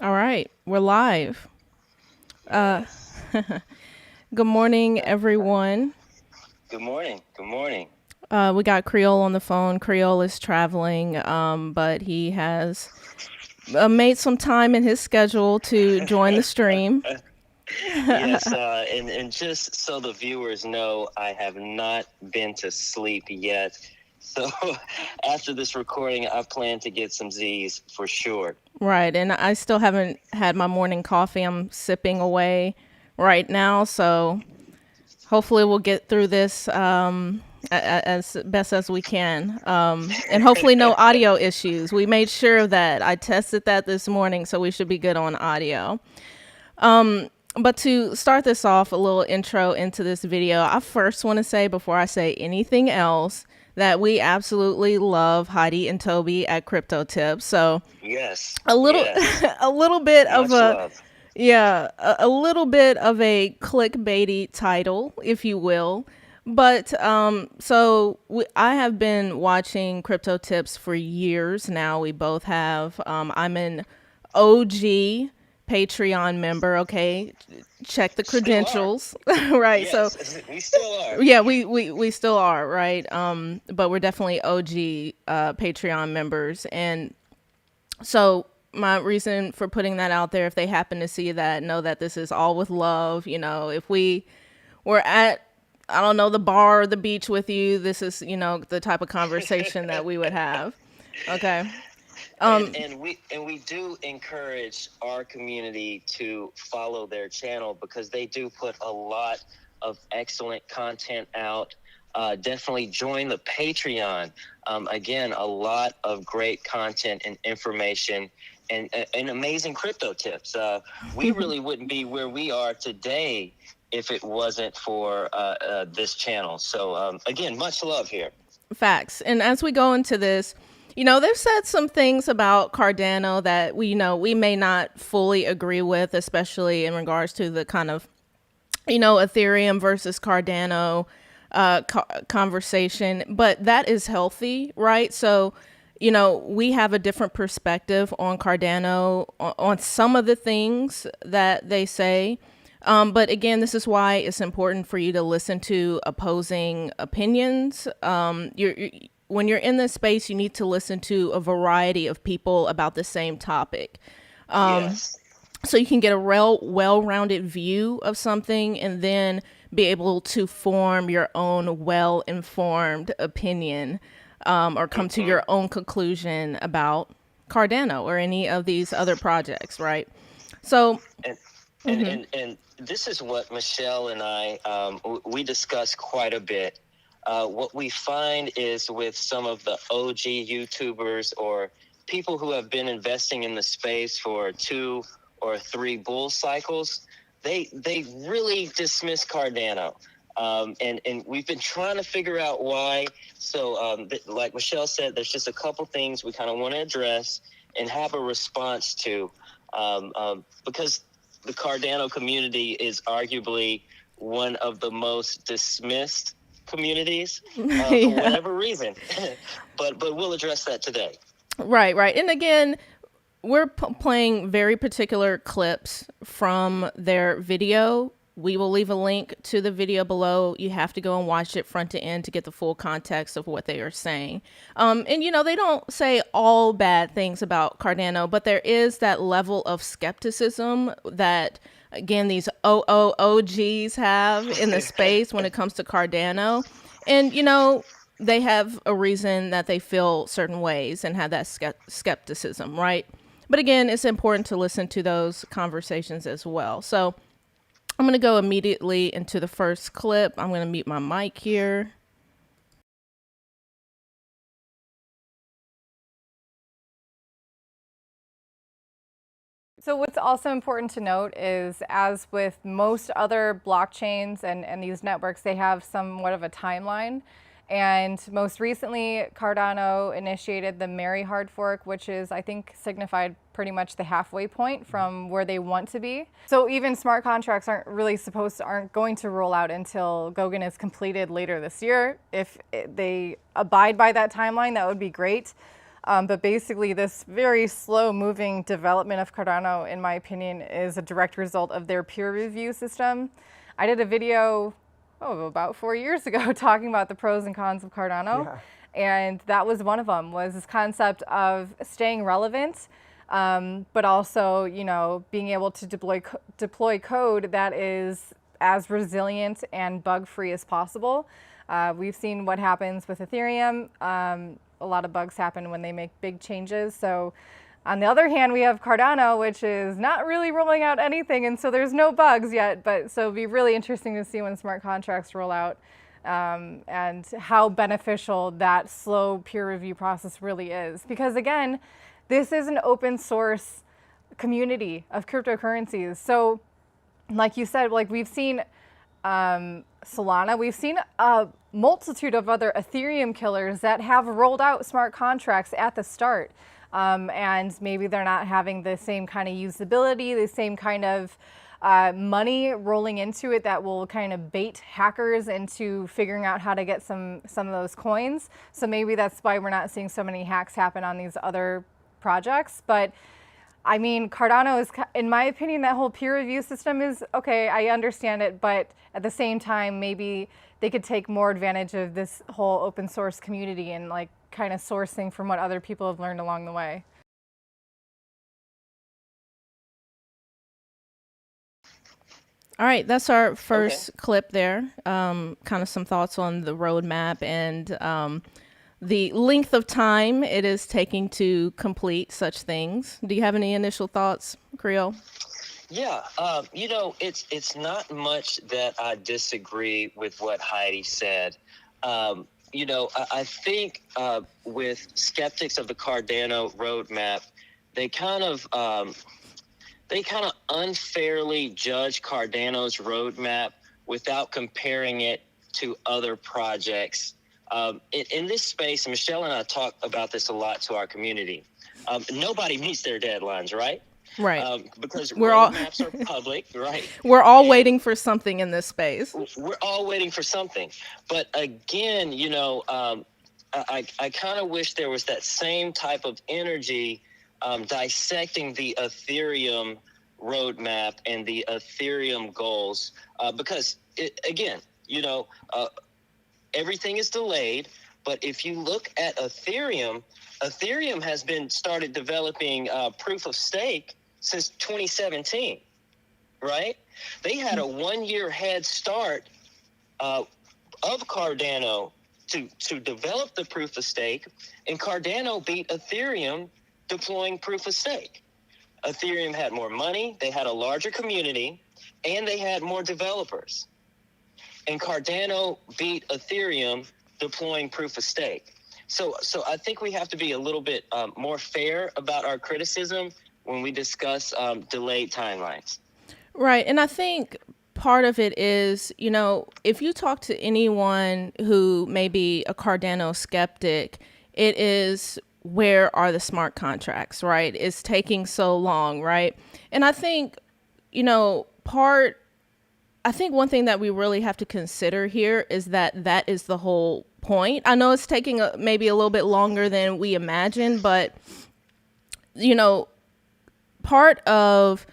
All right, we're live. Uh, Yes. Good morning, everyone. Good morning. Good morning. We got Creole on the phone. Creole is traveling, but he has made some time in his schedule to join the stream. Yes, and just so the viewers know, I have not been to sleep yet. So after this recording, I plan to get some Z's for sure. Right, and I still haven't had my morning coffee. I'm sipping away right now, so hopefully we'll get through this as best as we can, and hopefully no audio issues. We made sure of that. I tested that this morning, so we should be good on audio. But to start this off, a little intro into this video, I first want to say, before I say anything else, that we absolutely love Heidi and Toby at Crypto Tips. So Yes, a little yes. a little bit of Much a love. yeah, a little bit of a clickbaity title, if you will. But I have been watching Crypto Tips for years now. We both have. I'm an OG Patreon member. Okay, check the Still are. credentials, right? So Yes, we still are. yeah, we still are, right? But we're definitely OG Patreon members, and so my reason for putting that out there, if they happen to see that, know that this is all with love. If we were at, I don't know, the bar or the beach with you, this is, the type of conversation that we would have. Okay. And we do encourage our community to follow their channel because they do put a lot of excellent content out. Definitely join the Patreon. Again, a lot of great content and information and amazing crypto tips. We really wouldn't be where we are today if it wasn't for this channel. So again, much love here. Facts. And as we go into this, they've said some things about Cardano that we may not fully agree with, especially in regards to the kind of, Ethereum versus Cardano conversation, but that is healthy, right? So, we have a different perspective on Cardano, on some of the things that they say. But again, this is why it's important for you to listen to opposing opinions. When you're in this space, you need to listen to a variety of people about the same topic, Yes. so you can get a real well-rounded view of something, and then be able to form your own well-informed opinion, or come to Mm-hmm. your own conclusion about Cardano or any of these other projects, right? So, And and this is what Michelle and I we discuss quite a bit. What we find is with some of the OG YouTubers or people who have been investing in the space for 2 or 3 bull cycles, they really dismiss Cardano. And we've been trying to figure out why. So, like Michelle said, there's just a couple things we kind of want to address and have a response to, because the Cardano community is arguably one of the most dismissed communities for yeah. whatever reason. But we'll address that today. Right, right. And again, we're playing very particular clips from their video. We will leave a link to the video below. You have to go and watch it front to end to get the full context of what they are saying. And they don't say all bad things about Cardano, but there is that level of skepticism that, again, these OOOGs have in the space when it comes to Cardano. And, they have a reason that they feel certain ways and have that skepticism, right? But again, it's important to listen to those conversations as well. So I'm going to go immediately into the first clip. I'm going to mute my mic here. So what's also important to note is, as with most other blockchains and these networks, they have somewhat of a timeline. And most recently, Cardano initiated the Mary hard fork, which is, I think, signified pretty much the halfway point from where they want to be. So even smart contracts aren't going to roll out until Goguen is completed later this year. If they abide by that timeline, that would be great. But basically, this very slow-moving development of Cardano, in my opinion, is a direct result of their peer review system. I did a video, about 4 years ago, talking about the pros and cons of Cardano. Yeah. And that was one of them, was this concept of staying relevant, but also, being able to deploy code that is as resilient and bug-free as possible. We've seen what happens with Ethereum. A lot of bugs happen when they make big changes. So on the other hand, we have Cardano, which is not really rolling out anything, and so there's no bugs yet. But so it'll be really interesting to see when smart contracts roll out, and how beneficial that slow peer review process really is. Because again, this is an open source community of cryptocurrencies. So like you said, like we've seen Solana, we've seen a multitude of other Ethereum killers that have rolled out smart contracts at the start. And maybe they're not having the same kind of usability, the same kind of money rolling into it that will kind of bait hackers into figuring out how to get some of those coins. So maybe that's why we're not seeing so many hacks happen on these other projects. But I mean, Cardano is, in my opinion, that whole peer review system is okay. I understand it, but at the same time, maybe they could take more advantage of this whole open source community and like kind of sourcing from what other people have learned along the way. All right, that's our first clip there. Kind of some thoughts on the roadmap and the length of time it is taking to complete such things. Do you have any initial thoughts, Creole? Yeah, it's not much that I disagree with what Heidi said. I think with skeptics of the Cardano roadmap, they kind of unfairly judge Cardano's roadmap without comparing it to other projects. In this space, Michelle and I talk about this a lot to our community. Nobody meets their deadlines, right? Right. Because We're all roadmaps are public, right? We're all waiting for something in this space. We're all waiting for something. But again, I kind of wish there was that same type of energy dissecting the Ethereum roadmap and the Ethereum goals, because everything is delayed. But if you look at Ethereum has been started developing proof of stake since 2017, right? They had a 1-year head start of Cardano to develop the proof of stake, and Cardano beat Ethereum deploying proof of stake. Ethereum had more money, they had a larger community, and they had more developers. And Cardano beat Ethereum deploying proof of stake. So I think we have to be a little bit more fair about our criticism when we discuss delayed timelines. Right. And I think part of it is, if you talk to anyone who may be a Cardano skeptic, it is, where are the smart contracts, right? It's taking so long, right? And I think, I think one thing that we really have to consider here is that is the whole point. I know it's taking maybe a little bit longer than we imagined, but, part of,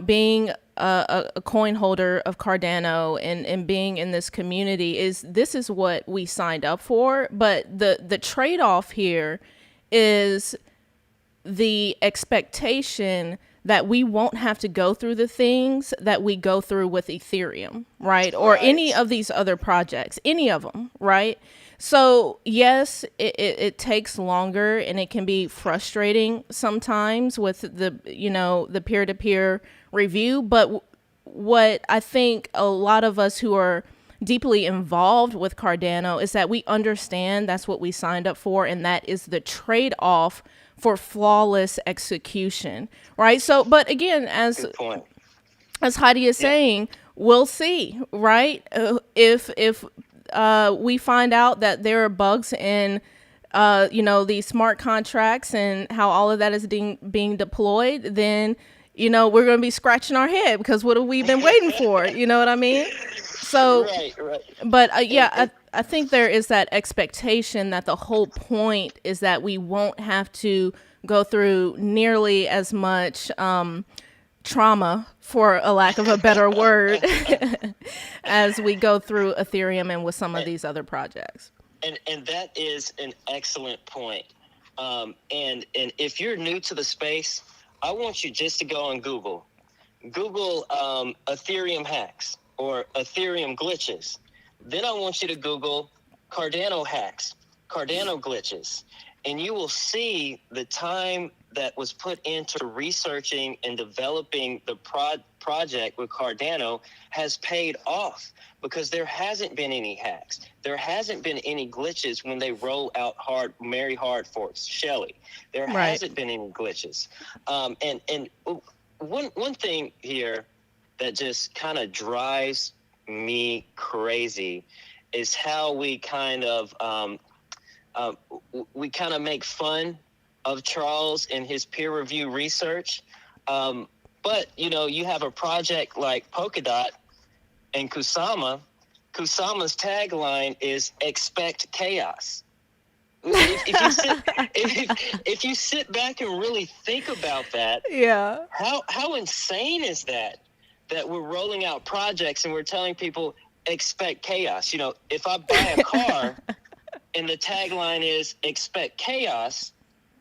being a coin holder of Cardano and being in this community is what we signed up for. But the trade-off here is the expectation that we won't have to go through the things that we go through with Ethereum, right? Or any of these other projects, any of them, right? So yes, it takes longer and it can be frustrating sometimes with the peer-to-peer review. But what I think a lot of us who are deeply involved with Cardano is that we understand that's what we signed up for, and that is the trade-off for flawless execution, right? So, but again, as Heidi is saying, we'll see, right? If we find out that there are bugs in, these smart contracts and how all of that is being deployed, then, we're going to be scratching our head because what have we been waiting for? You know what I mean? So, right. But I think there is that expectation that the whole point is that we won't have to go through nearly as much trauma, for a lack of a better word, as we go through Ethereum and with some of these other projects. And that is an excellent point. And if you're new to the space, I want you just to go on Google Ethereum hacks or Ethereum glitches. Then I want you to Google Cardano hacks, Cardano glitches, and you will see the time that was put into researching and developing the project with Cardano has paid off, because there hasn't been any hacks. There hasn't been any glitches when they roll out Mary hard forks, Shelly. There hasn't been any glitches. And one thing here that just kind of drives me crazy is how we kind of make fun of Charles and his peer review research. But, you have a project like Polkadot and Kusama. Kusama's tagline is expect chaos. If you sit back and really think about that, how insane is that we're rolling out projects and we're telling people expect chaos? If I buy a car and the tagline is expect chaos,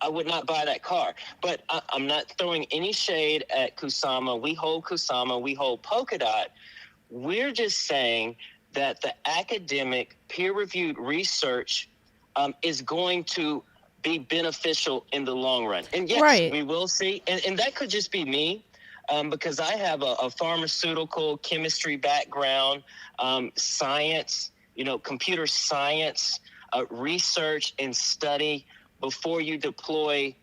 I would not buy that car. But I'm not throwing any shade at Kusama. We hold Kusama. We hold Polkadot. We're just saying that the academic peer-reviewed research is going to be beneficial in the long run. And yes, we will see. And that could just be me, because I have a pharmaceutical chemistry background, science, computer science, research and study before you deploy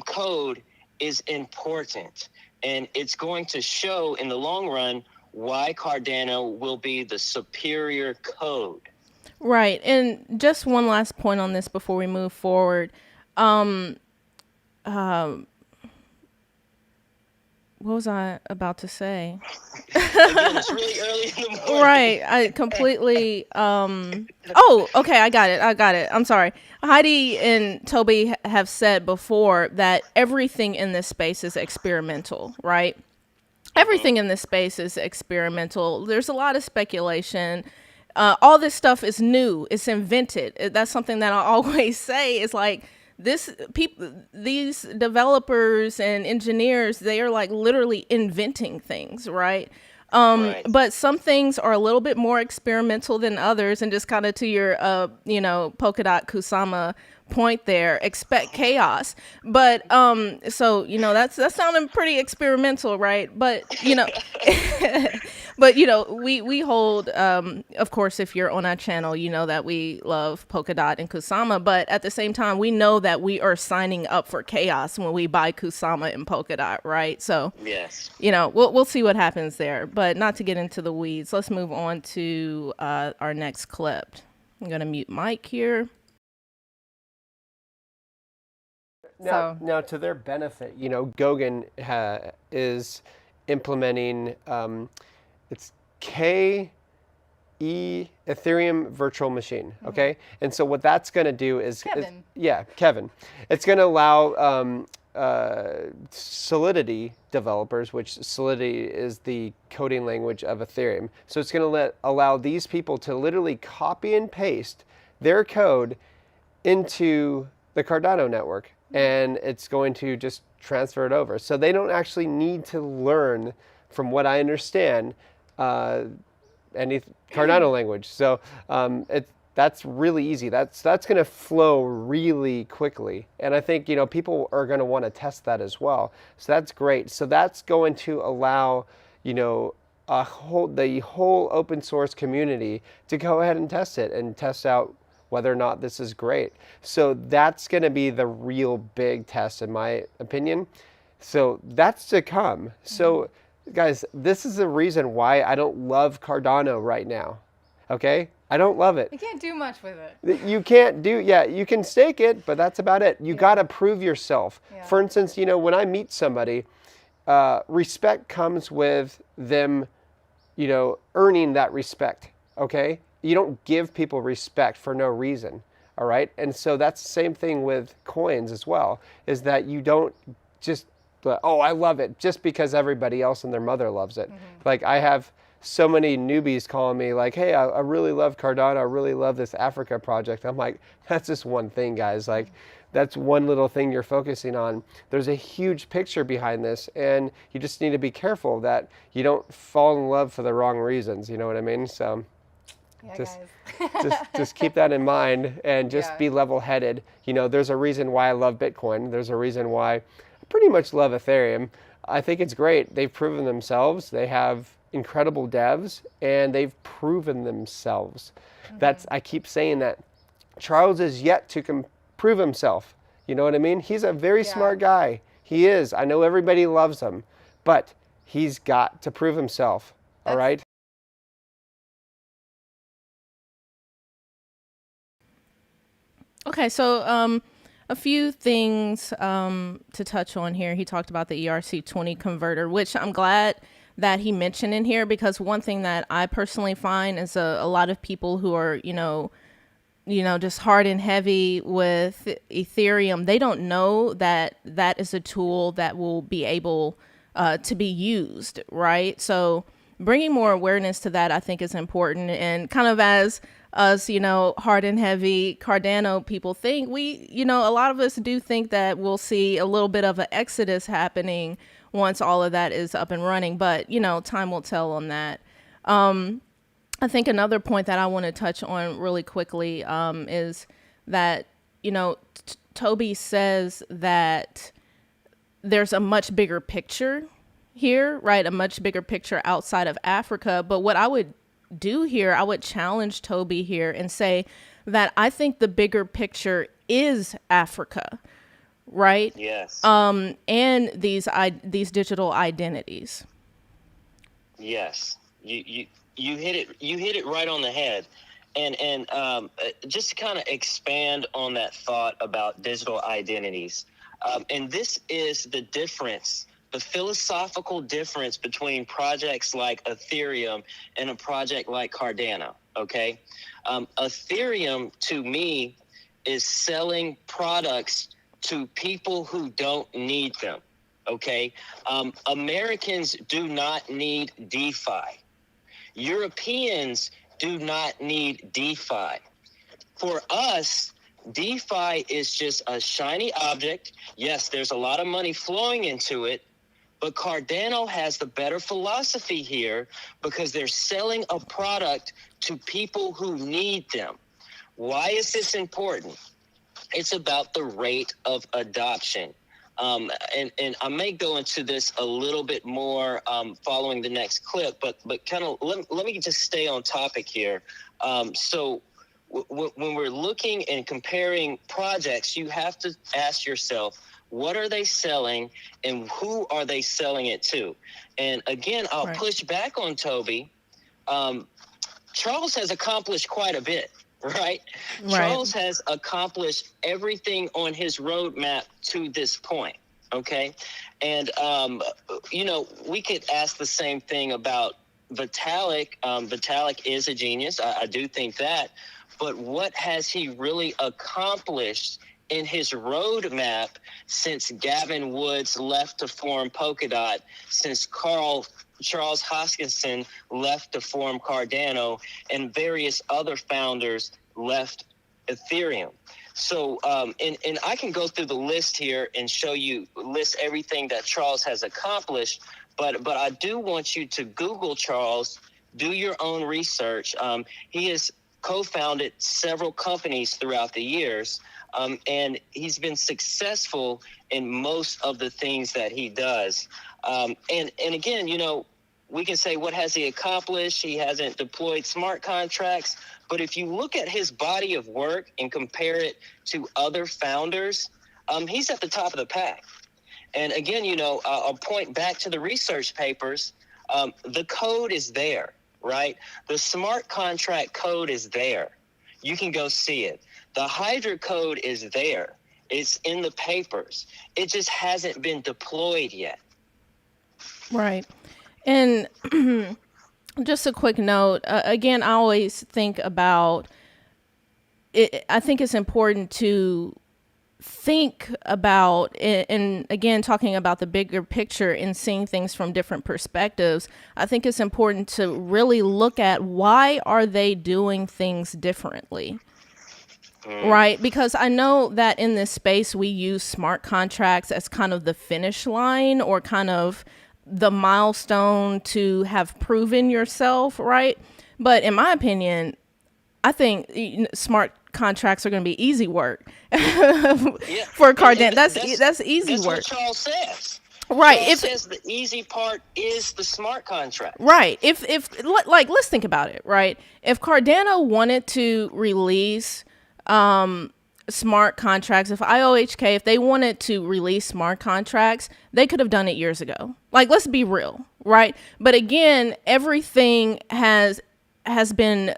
code is important. And it's going to show in the long run why Cardano will be the superior code. Right. And just one last point on this before we move forward. What was I about to say? Again, it's really early in the morning. Right. I completely. Okay. I got it. I'm sorry. Heidi and Toby have said before that everything in this space is experimental, right? Everything in this space is experimental. There's a lot of speculation. All this stuff is new. It's invented. That's something that I always say is like, these developers and engineers, they are like literally inventing things, right? But some things are a little bit more experimental than others, and just kind of to your Polkadot Kusama point there, expect chaos. But so that's sounding pretty experimental, right? But but we hold, of course, if you're on our channel, you know that we love Polkadot and Kusama, but at the same time we know that we are signing up for chaos when we buy Kusama and Polkadot, right? So yes, we'll see what happens there, but not to get into the weeds. Let's move on to our next clip. I'm gonna mute Mike here. Now, to their benefit, Goguen is implementing it's KE Ethereum virtual machine. Okay, and so what that's going to do is Kevin. It's going to allow Solidity developers, which Solidity is the coding language of Ethereum. So it's going to allow these people to literally copy and paste their code into the Cardano network, and it's going to just transfer it over. So they don't actually need to learn, from what I understand, any Cardano language. So that's really easy. That's going to flow really quickly. And I think, people are going to want to test that as well. So that's great. So that's going to allow, the whole open source community to go ahead and test it and test out whether or not this is great. So that's going to be the real big test, in my opinion. So that's to come. So guys, this is the reason why I don't love Cardano right now. Okay? I don't love it. You can't do much with it. You can't do, you can stake it, but that's about it. You got to prove yourself. Yeah. For instance, when I meet somebody, respect comes with them, earning that respect. Okay? don't give people respect for no reason. All right. And so that's the same thing with coins as well, is that you don't just, oh, I love it just because everybody else and their mother loves it. Like I have so many newbies calling me like, hey, I really love Cardano. I really love this Africa project. I'm like, that's just one thing, guys. Like that's one little thing you're focusing on. There's a huge picture behind this, and you just need to be careful that you don't fall in love for the wrong reasons. You know what I mean? So Yeah, just guys. just keep that in mind and just Yeah. be level-headed. You know, there's a reason why I love Bitcoin. There's a reason why I pretty much love Ethereum. I think it's great. They've proven themselves. They have incredible devs, and they've proven themselves. I keep saying that. Charles is yet to prove himself. You know what I mean? He's a very smart guy. He is. I know everybody loves him, but he's got to prove himself. All right? Okay, so a few things to touch on here. He talked about the ERC20 converter, which I'm glad that he mentioned in here, because one thing that I personally find is a lot of people who are, just hard and heavy with Ethereum, they don't know that that is a tool that will be able to be used, right? So bringing more awareness to that, I think, is important. And kind of as us, hard and heavy Cardano people think, a lot of us do think that we'll see a little bit of an exodus happening once all of that is up and running. But, time will tell on that. I think another point that I want to touch on really quickly is that, Toby says that there's a much bigger picture here, right? A much bigger picture outside of Africa. But what I would do here, I would challenge Toby here and say that I think the bigger picture is Africa, right? Yes. And these digital identities. Yes. You hit it. You hit it right on the head. And just to kind of expand on that thought about digital identities. And this is the difference, the philosophical difference between projects like Ethereum and a project like Cardano. Okay. Ethereum, to me, is selling products to people who don't need them. Okay. Americans do not need DeFi. Europeans do not need DeFi. For us, DeFi is just a shiny object. Yes, there's a lot of money flowing into it, but Cardano has the better philosophy here because they're selling a product to people who need them. Why is this important? It's about the rate of adoption. And I may go into this a little bit more following the next clip, but kind of let me just stay on topic here. So when we're looking and comparing projects, you have to ask yourself, what are they selling and who are they selling it to? And again, I'll push back on Toby. Charles has accomplished quite a bit. Right? Charles has accomplished everything on his roadmap to this point. Okay. And, we could ask the same thing about Vitalik. Vitalik is a genius. I do think that. But what has he really accomplished in his roadmap since Gavin Woods left to form Polkadot, since Charles Hoskinson left to form Cardano, and various other founders left Ethereum? So, and I can go through the list here and list everything that Charles has accomplished, but I do want you to Google Charles, do your own research. He has co-founded several companies throughout the years, and he's been successful in most of the things that he does. And again, we can say, what has he accomplished? He hasn't deployed smart contracts. But if you look at his body of work and compare it to other founders, he's at the top of the pack. And again, I'll point back to the research papers. The code is there, right? The smart contract code is there. You can go see it. The Hydra code is there. It's in the papers. It just hasn't been deployed yet. Right. And just a quick note. Again, I always think about it. I think it's important to think about, and again, talking about the bigger picture and seeing things from different perspectives. I think it's important to really look at why are they doing things differently. Right, because I know that in this space we use smart contracts as kind of the finish line, or kind of the milestone to have proven yourself, right? But in my opinion, I think smart contracts are going to be easy work Yeah, for and Cardano. That's easy that's what work, Charles says. right? Charles says the easy part is the smart contracts. Right, like, let's think about it, right? If Cardano wanted to release smart contracts, if IOHK, if they wanted to release smart contracts, they could have done it years ago. Like, let's be real, right? But again, everything has been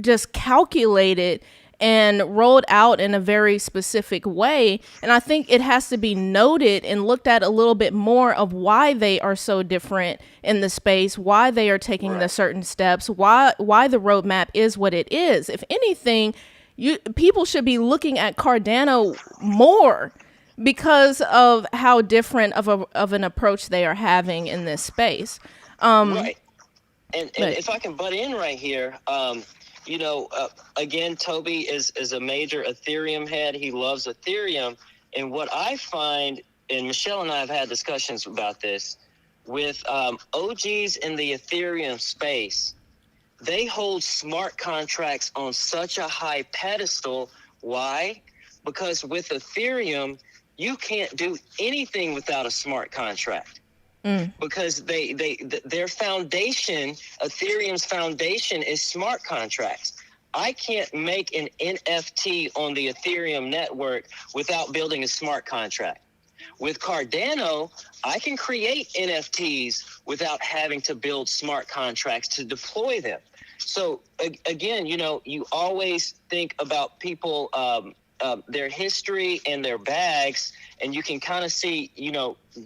just calculated and rolled out in a very specific way. And I think it has to be noted and looked at a little bit more of why they are so different in the space, why they are taking the certain steps, why the roadmap is what it is. If anything, people should be looking at Cardano more because of how different of an approach they are having in this space. Right. And But if I can butt in right here, again, Toby is a major Ethereum head. He loves Ethereum. And what I find, and Michelle and I have had discussions about this, with OGs in the Ethereum space, they hold smart contracts on such a high pedestal. Why? Because with Ethereum, you can't do anything without a smart contract. Because their foundation, Ethereum's foundation, is smart contracts. I can't make an NFT on the Ethereum network without building a smart contract. With Cardano, I can create NFTs without having to build smart contracts to deploy them. So again, you always think about people, their history and their bags, and you can kind of see,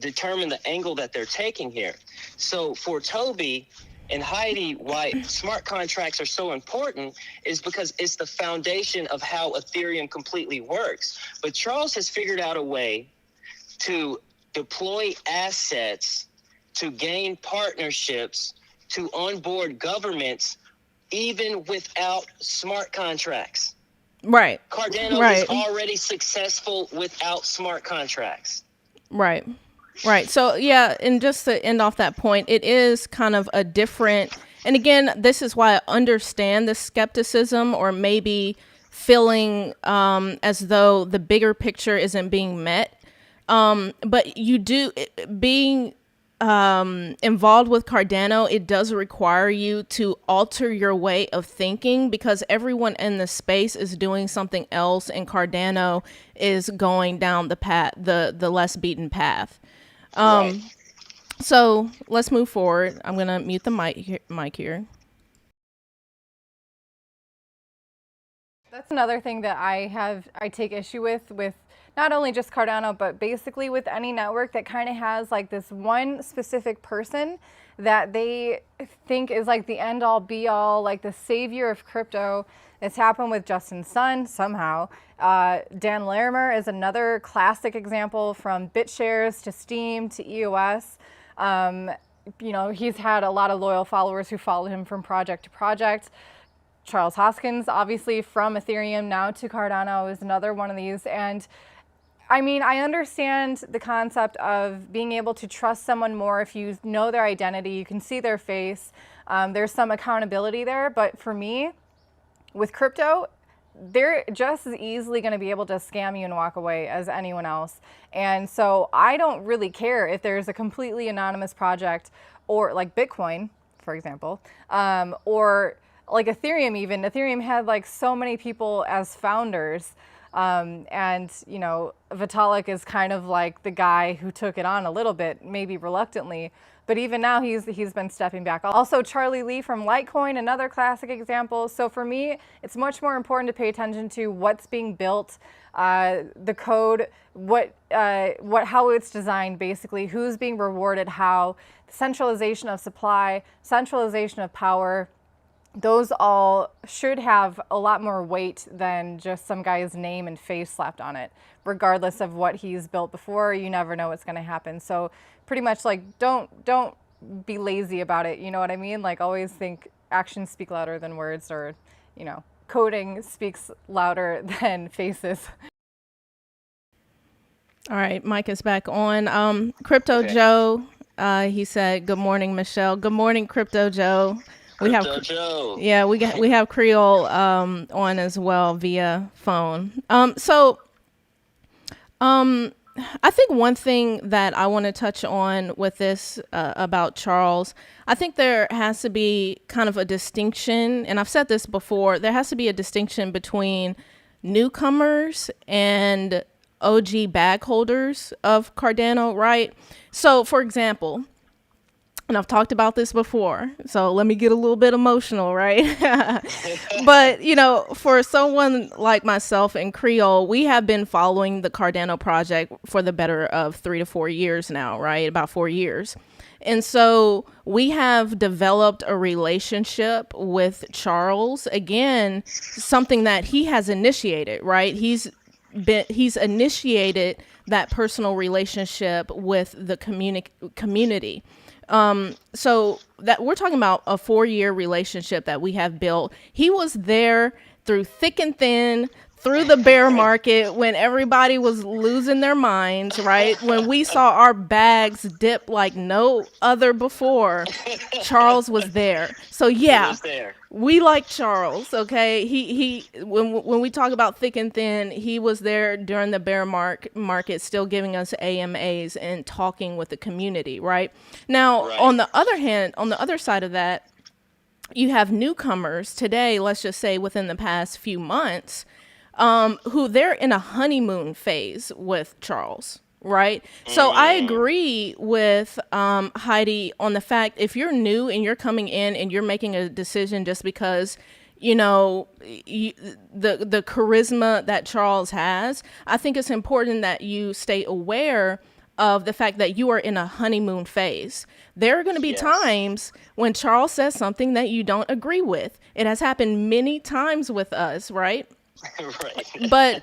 determine the angle that they're taking here. So for Toby and Heidi, why smart contracts are so important is because it's the foundation of how Ethereum completely works. But Charles has figured out a way to deploy assets, to gain partnerships, to onboard governments, even without smart contracts. right, Cardano is already successful without smart contracts. right. So yeah, and just to end off that point, it is kind of a different, and again, this is why I understand the skepticism, or maybe feeling as though the bigger picture isn't being met. But you do, being involved with Cardano, it does require you to alter your way of thinking, because everyone in the space is doing something else, and Cardano is going down the path, the less beaten path. Right. So let's move forward. I'm gonna mute the mic here. That's another thing that I take issue with not only just Cardano, but basically with any network that kind of has like this one specific person that they think is like the end all be all, like the savior of crypto. It's happened with Justin Sun somehow. Dan Larimer is another classic example, from BitShares to Steem to EOS. He's had a lot of loyal followers who follow him from project to project. Charles Hoskinson, obviously from Ethereum now to Cardano, is another one of these. And I mean, I understand the concept of being able to trust someone more if you know their identity, you can see their face, there's some accountability there. But for me, with crypto, they're just as easily going to be able to scam you and walk away as anyone else. And so I don't really care if there's a completely anonymous project, or like Bitcoin, for example, or like Ethereum even. Ethereum had like so many people as founders. And, you know, Vitalik is kind of like the guy who took it on a little bit, maybe reluctantly. But even now, he's been stepping back. Also, Charlie Lee from Litecoin, another classic example. So for me, it's much more important to pay attention to what's being built, the code, how it's designed, basically, who's being rewarded, how, centralization of supply, centralization of power. Those all should have a lot more weight than just some guy's name and face slapped on it. Regardless of what he's built before, you never know what's going to happen. So pretty much like don't be lazy about it. You know what I mean? Like always think actions speak louder than words, or, you know, coding speaks louder than faces. All right, Mike is back on. Crypto Okay. Joe, he said, "Good morning, Michelle." Good morning, Crypto Joe. Crypto Joe. Yeah, we have Creole on as well via phone. I think one thing that I want to touch on with this about Charles, I think there has to be kind of a distinction, and I've said this before, there has to be a distinction between newcomers and OG bag holders of Cardano, right? So, for example, and I've talked about this before, so let me get a little bit emotional, right? But, you know, for someone like myself and Creole, we have been following the Cardano project for the better of 3 to 4 years now, right? About 4 years. And so we have developed a relationship with Charles, again, something that he has initiated, right? He's initiated that personal relationship with the community. So that we're talking about a 4-year relationship that we have built. He was there through thick and thin, through the bear market, when everybody was losing their minds, right? When we saw our bags dip like no other before, Charles was there. So yeah, He was there. we like Charles, okay? When we talk about thick and thin, he was there during the bear market, still giving us AMAs and talking with the community, right? Now, Right. on the other hand, on the other side of that, you have newcomers today, let's just say within the past few months, who they're in a honeymoon phase with Charles, right? So I agree with Heidi on the fact, if you're new and you're coming in and you're making a decision just because, you know, the charisma that Charles has, I think it's important that you stay aware of the fact that you are in a honeymoon phase. There are going to be Yes. times when Charles says something that you don't agree with. It has happened many times with us, right? Right. But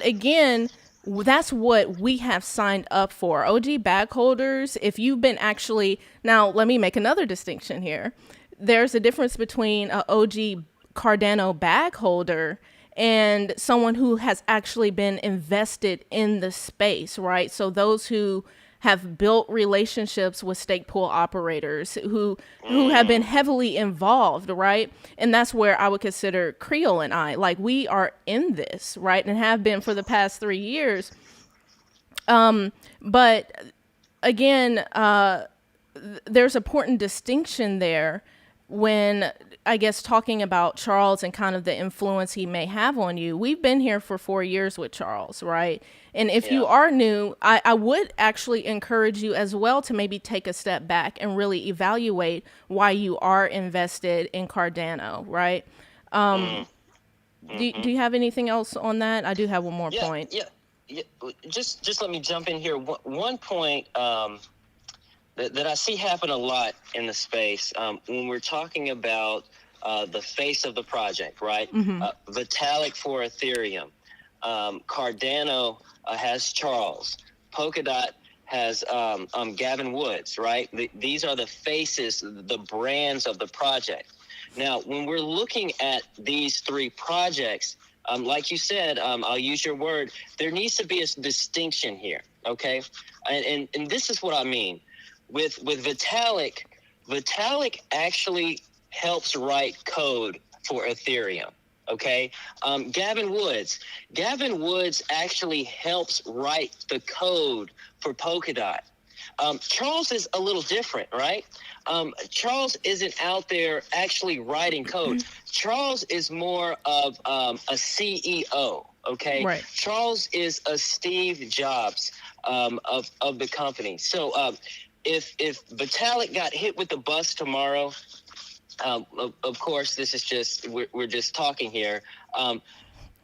again, that's what we have signed up for. OG bag holders, if you've been actually, now let me make another distinction here. There's a difference between an OG Cardano bag holder and someone who has actually been invested in the space, right? So those who have built relationships with stake pool operators who have been heavily involved, right? And that's where I would consider Creole and I, like, we are in this, right? And have been for the past 3 years. But again, there's an important distinction there when, I guess, talking about Charles and kind of the influence he may have on you. We've been here for 4 years with Charles, right? And if you Yeah. are new, I would actually encourage you as well to maybe take a step back and really evaluate why you are invested in Cardano, right? Do you have anything else on that? I do have one more point. Yeah. Just let me jump in here. One point that I see happen a lot in the space when we're talking about the face of the project, right? Vitalik for Ethereum. Cardano has Charles. Polkadot has Gavin Woods, right? These are the faces, the brands of the project. Now, when we're looking at these 3 projects, like you said, I'll use your word, there needs to be a distinction here, okay? And this is what I mean. With Vitalik actually helps write code for Ethereum. Okay. Gavin Woods actually helps write the code for Polkadot. Charles is a little different, right? Charles isn't out there actually writing code. Charles is more of a CEO. Okay, Right. Charles is a Steve Jobs of the company. So if Vitalik got hit with the bus tomorrow, of course, this is just we're just talking here.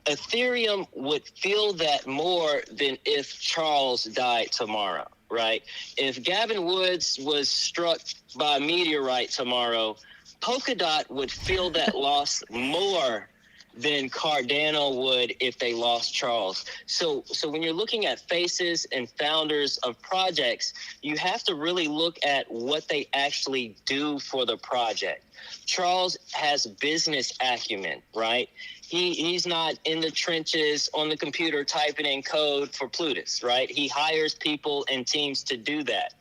Ethereum would feel that more than if Charles died tomorrow, right? If Gavin Woods was struck by a meteorite tomorrow, Polkadot would feel that loss more than Cardano would if they lost Charles. So when you're looking at faces and founders of projects, you have to really look at what they actually do for the project. Charles has business acumen, right? He's not in the trenches on the computer typing in code for Plutus, right? He hires people and teams to do that.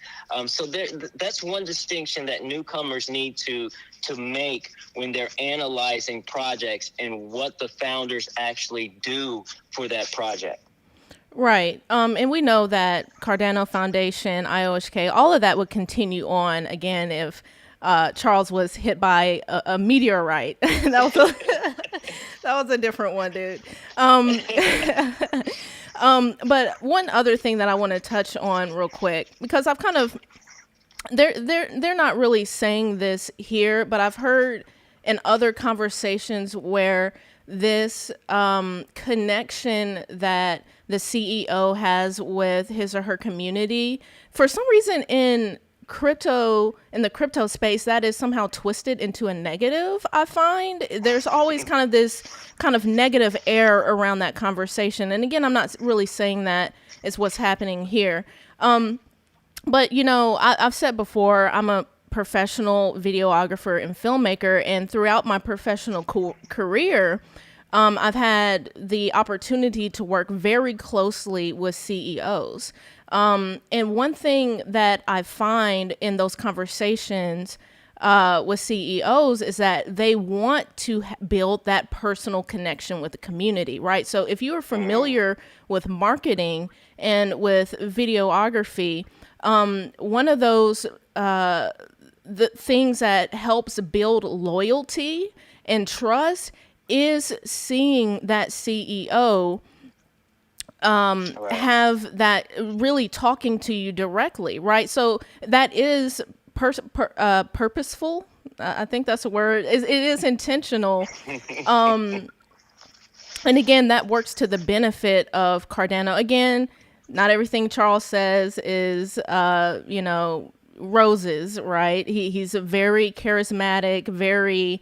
So that's one distinction that newcomers need to make when they're analyzing projects and what the founders actually do for that project. Right. And we know that Cardano Foundation, IOHK, all of that would continue on again if Charles was hit by a meteorite. That was that was a different one, dude. But one other thing that I want to touch on real quick, because I've kind of they're not really saying this here, but I've heard in other conversations where this connection that the CEO has with his or her community, for some reason in the crypto space, that is somehow twisted into a negative. I find there's always kind of this kind of negative air around that conversation. And again, I'm not really saying that is what's happening here. But, you know, I've said before, I'm a professional videographer and filmmaker. And throughout my professional career, I've had the opportunity to work very closely with CEOs. And one thing that I find in those conversations with CEOs is that they want to build that personal connection with the community, right? So if you are familiar with marketing and with videography, one of those the things that helps build loyalty and trust is seeing that CEO have that really talking to you directly, right? So that is purposeful. I think that's a word. It is intentional. And again, that works to the benefit of Cardano. Again, not everything Charles says is, roses, right? He's a very charismatic, very,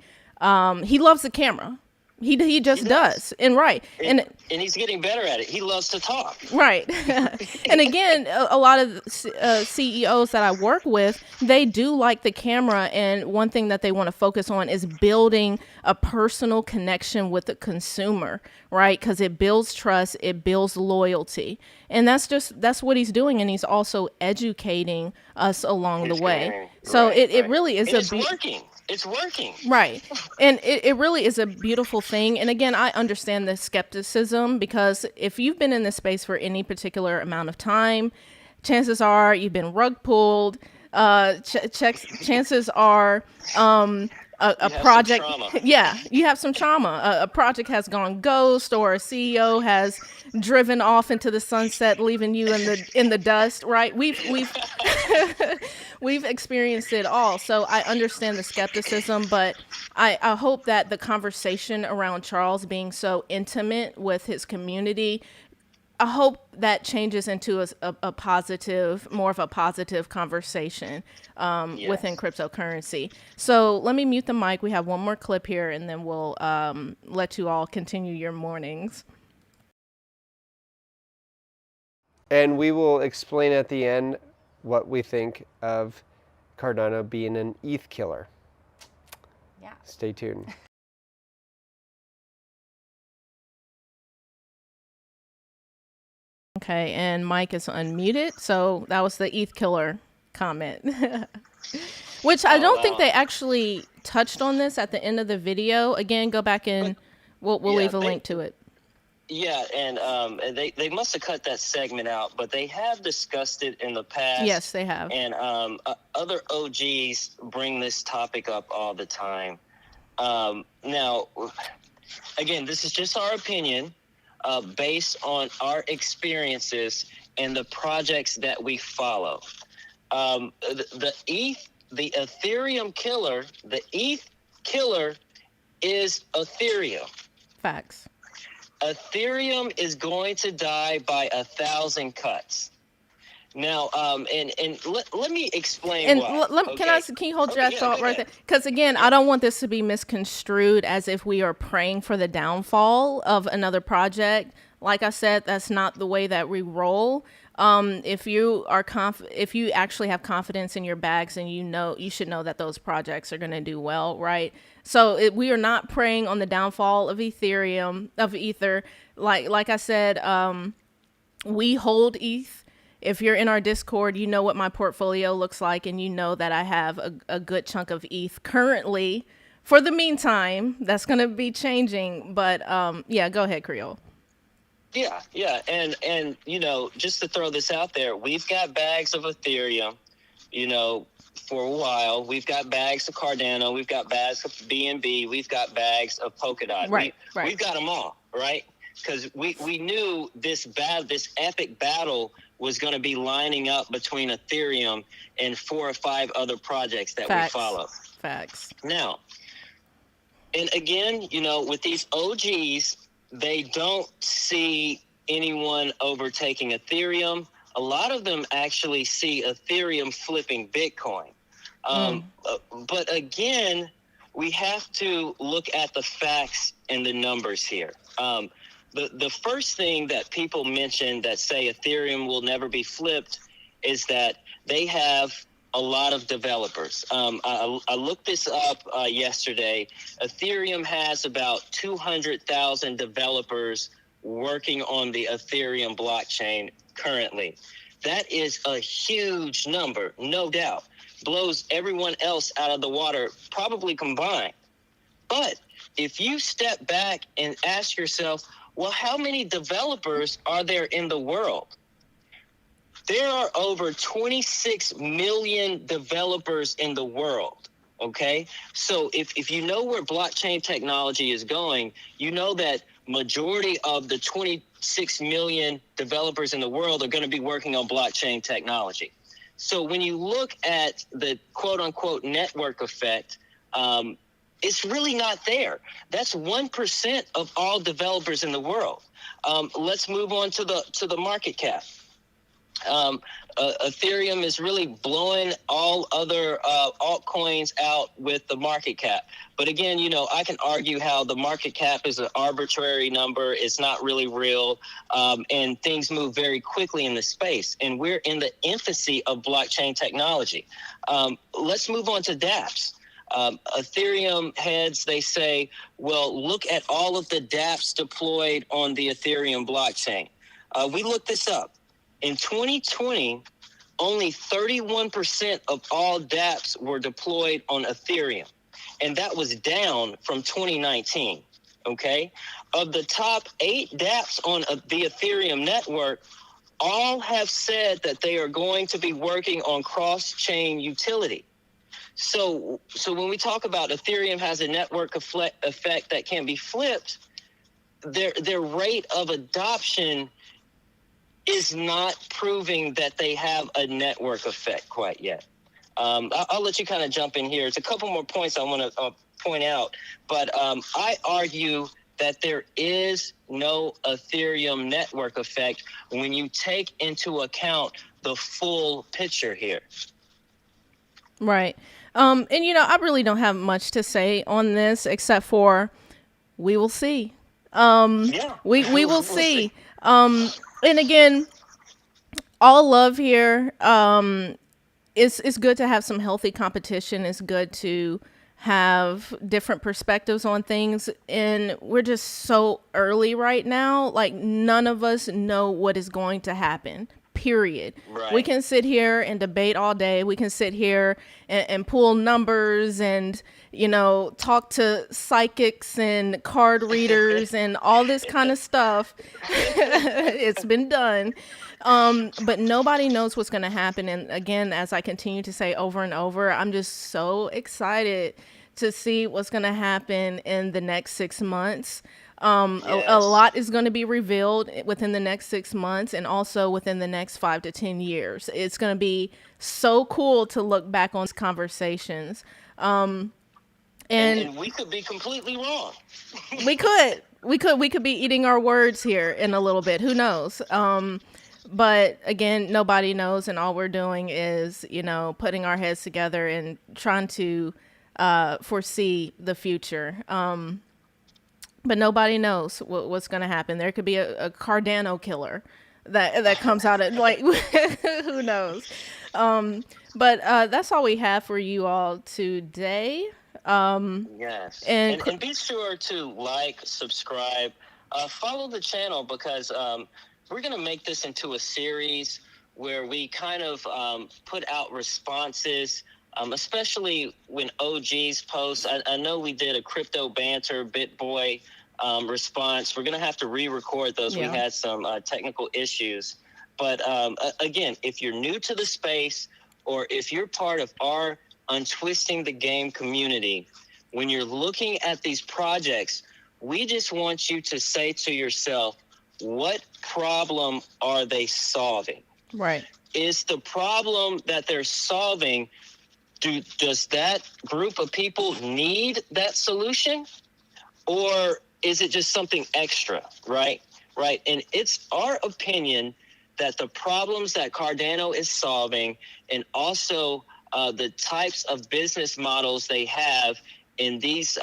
he loves the camera. He just does. And right. And he's getting better at it. He loves to talk. Right. And again, a lot of CEOs that I work with, they do like the camera. And one thing that they want to focus on is building a personal connection with the consumer, right? Because it builds trust, it builds loyalty. And that's what he's doing. And he's also educating us along the way. So it really is working. It's working. Right. And it really is a beautiful thing. And again, I understand the skepticism, because if you've been in this space for any particular amount of time, chances are you've been rug pulled. Chances are a project. Yeah, you have some trauma. A project has gone ghost, or a CEO has driven off into the sunset, leaving you in the dust. Right. We've we've experienced it all. So I understand the skepticism, but I hope that the conversation around Charles being so intimate with his community, I hope that changes into a positive, more of a positive conversation within cryptocurrency. So let me mute the mic. We have one more clip here, and then we'll let you all continue your mornings. And we will explain at the end what we think of Cardano being an ETH killer. Yeah. Stay tuned. Okay, and Mike is unmuted, so that was the ETH killer comment. Which I don't think they actually touched on this at the end of the video. Again, go back and we'll leave a link to it. Yeah, and they must have cut that segment out, but they have discussed it in the past. Yes, they have. And other OGs bring this topic up all the time. Now, again, this is just our opinion based on our experiences and the projects that we follow. The Ethereum killer, the ETH killer is Ethereum. Facts. Ethereum is going to die by 1,000 cuts. Now, and let me explain And why. can you hold that thought right there? Ahead. Because again, I don't want this to be misconstrued as if we are praying for the downfall of another project. Like I said, that's not the way that we roll. If you are if you actually have confidence in your bags, and you should know that those projects are going to do well, right? So we are not praying on the downfall of Ethereum, of Ether. Like I said, we hold ETH. If you're in our Discord, you know what my portfolio looks like, and you know that I have a good chunk of ETH currently. For the meantime, that's going to be changing. But yeah, go ahead, Creole. Yeah, and just to throw this out there, we've got bags of Ethereum, for a while. We've got bags of Cardano, we've got bags of BNB, we've got bags of Polkadot. Right. We've got them all, right? Because we knew this epic battle was going to be lining up between Ethereum and 4 or 5 other projects that we follow. Facts. Now, and again, with these OGs, they don't see anyone overtaking Ethereum. A lot of them actually see Ethereum flipping Bitcoin. But again, we have to look at the facts and the numbers here. The first thing that people mention that say Ethereum will never be flipped is that they have a lot of developers. I looked this up yesterday. Ethereum has about 200,000 developers working on the Ethereum blockchain currently. That is a huge number, no doubt. Blows everyone else out of the water, probably combined. But if you step back and ask yourself, well, how many developers are there in the world? There are over 26 million developers in the world, okay? So if you know where blockchain technology is going, you know that majority of the 26 million developers in the world are going to be working on blockchain technology. So when you look at the quote-unquote network effect, it's really not there. That's 1% of all developers in the world. Let's move on to the market cap. Ethereum is really blowing all other altcoins out with the market cap. But again, I can argue how the market cap is an arbitrary number. It's not really real. And things move very quickly in the space. And we're in the infancy of blockchain technology. Let's move on to dApps. Ethereum heads, they say, well, look at all of the dApps deployed on the Ethereum blockchain. We looked this up. In 2020, only 31% of all dApps were deployed on Ethereum, and that was down from 2019, okay? Of the top 8 dApps on the Ethereum network, all have said that they are going to be working on cross-chain utility. So when we talk about Ethereum has a network effect that can be flipped, their rate of adoption is not proving that they have a network effect quite yet. I'll let you kind of jump in here. There's a couple more points I want to point out, but I argue that there is no Ethereum network effect when you take into account the full picture here. Right. And I really don't have much to say on this except for we will see. We will see. And again, all love here. It's good to have some healthy competition. It's good to have different perspectives on things. And we're just so early right now. Like, none of us know what is going to happen. period. Right. We can sit here and debate all day. We can sit here and pull numbers and, talk to psychics and card readers and all this kind of stuff. It's been done. But nobody knows what's going to happen. And again, as I continue to say over and over, I'm just so excited to see what's going to happen in the next 6 months. A lot is going to be revealed within the next 6 months and also within the next 5 to 10 years. It's going to be so cool to look back on these conversations. And we could be completely wrong. we could be eating our words here in a little bit. Who knows? But again, nobody knows. And all we're doing is, putting our heads together and trying to foresee the future. But nobody knows what's going to happen. There could be a Cardano killer that comes out of who knows. But that's all we have for you all today. Yes. And And be sure to like, subscribe, follow the channel, because we're going to make this into a series where we kind of put out responses, especially when OGs post. I know we did a crypto banter, BitBoy response. We're going to have to re-record those. Yeah. We had some technical issues. But again, if you're new to the space, or if you're part of our Untwisting the Game community, when you're looking at these projects, we just want you to say to yourself, what problem are they solving? right. Is the problem that they're solving, does that group of people need that solution? Or is it just something extra, right? Right. And it's our opinion that the problems that Cardano is solving, and also the types of business models they have in these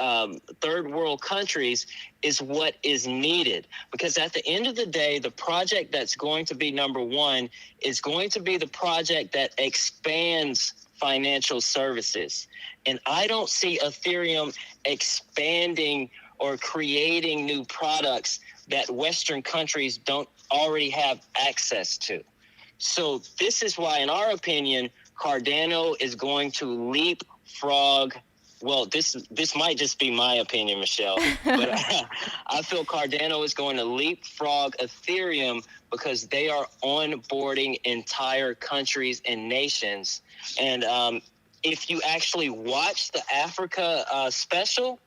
third world countries, is what is needed. Because at the end of the day, the project that's going to be number one is going to be the project that expands financial services. And I don't see Ethereum expanding or creating new products that Western countries don't already have access to. So this is why, in our opinion, Cardano is going to leapfrog. Well, this might just be my opinion, Michelle, but I feel Cardano is going to leapfrog Ethereum because they are onboarding entire countries and nations. And if you actually watch the Africa special,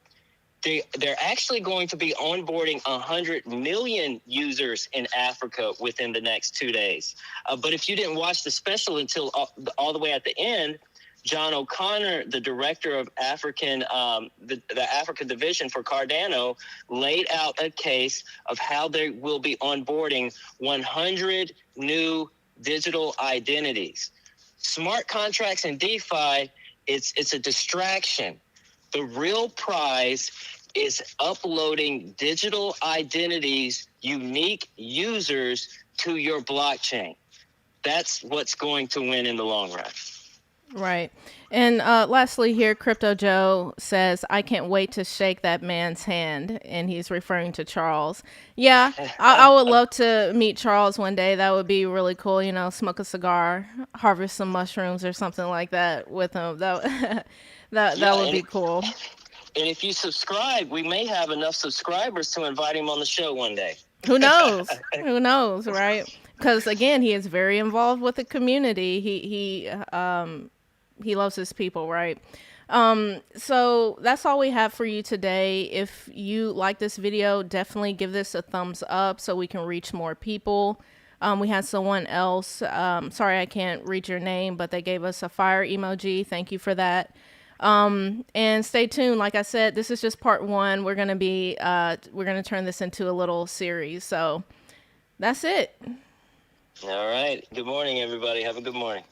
they're actually going to be onboarding 100 million users in Africa within the next 2 days. But if you didn't watch the special until all the way at the end, John O'Connor, the director of the Africa division for Cardano, laid out a case of how they will be onboarding 100 new digital identities. Smart contracts and DeFi, it's a distraction. The real prize is uploading digital identities, unique users to your blockchain. That's what's going to win in the long run. Right. And lastly here, Crypto Joe says, I can't wait to shake that man's hand. And he's referring to Charles. Yeah, I would love to meet Charles one day. That would be really cool. Smoke a cigar, harvest some mushrooms or something like that with him. That would be cool. And if you subscribe, we may have enough subscribers to invite him on the show one day. Who knows? Who knows, right? Because again, he is very involved with the community. He loves his people, right? So that's all we have for you today. If you like this video, definitely give this a thumbs up so we can reach more people. We had someone else, sorry I can't read your name, but they gave us a fire emoji. Thank you for that. And stay tuned. Like I said, this is just part one. We're going to turn this into a little series. So that's it. All right. Good morning, everybody. Have a good morning.